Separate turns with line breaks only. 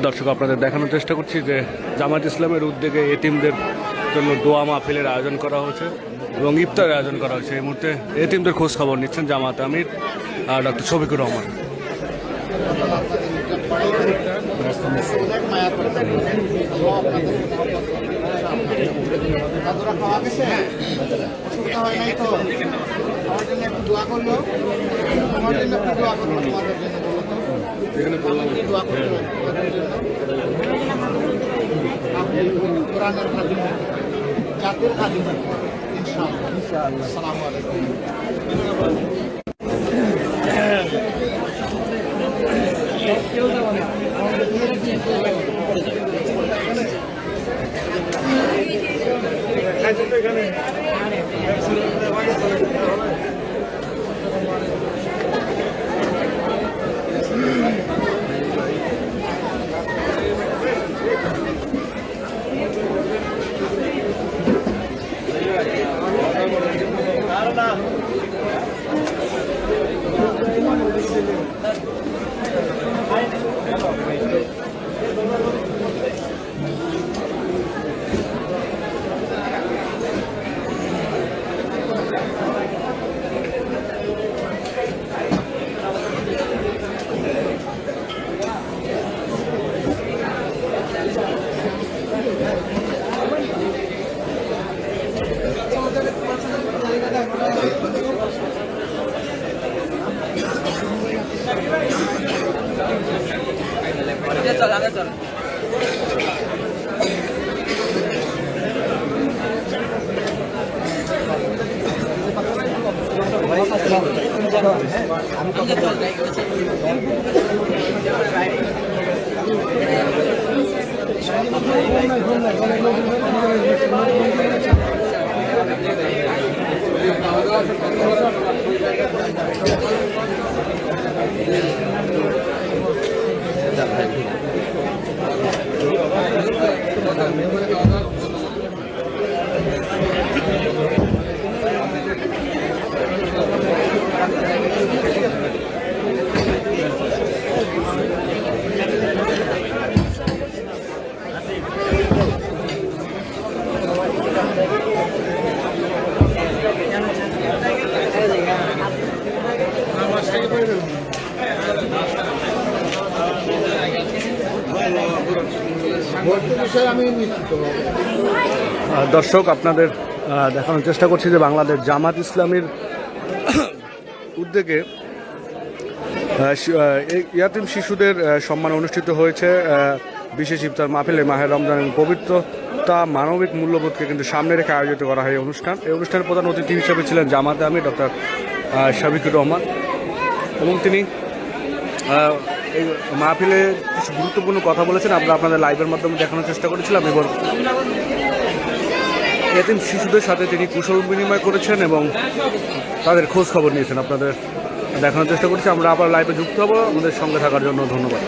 দর্শক আপনাদের দেখানোর চেষ্টা করছি যে জামাত ইসলামের উদ্যোগে এতিমদের জন্য দোয়া মাহফিলের আয়োজন করা হয়েছে এবং ইফতারের আয়োজন করা হয়েছে। এই মুহূর্তে এতিমদের খোঁজ খবর নিচ্ছেন জামাত আমির ডক্টর শফিকুর রহমান।
জাতির খাদিম ইনশাআল্লাহ। আসসালামু আলাইকুম।
দর্শক আপনাদের দেখানোর চেষ্টা করছি যে বাংলাদেশ জামাত ইসলামীর উদ্যোগে ইয়াতিম শিশুদের সম্মানে অনুষ্ঠিত হয়েছে বিশেষ ইফতার মাহফিলে মাহে রমজানের পবিত্রতা মানবিক মূল্যবোধকে কিন্তু সামনে রেখে আয়োজিত করা হয় এই অনুষ্ঠান। এই অনুষ্ঠানের প্রধান অতিথি হিসেবে ছিলেন জামাত আমির ডক্টর শফিকুর রহমান এবং তিনি এই মাহফিলে কিছু গুরুত্বপূর্ণ কথা বলেছেন। আমরা আপনাদের লাইভের মাধ্যমে দেখানোর চেষ্টা করেছিলাম এবং এতিম শিশুদের সাথে তিনি কুশল বিনিময় করেছেন এবং তাদের খোঁজ খবর নিয়েছেন। আপনাদের দেখানোর চেষ্টা করছি। আমরা আবার লাইভে যুক্ত হব। আমাদের সঙ্গে থাকার জন্য ধন্যবাদ।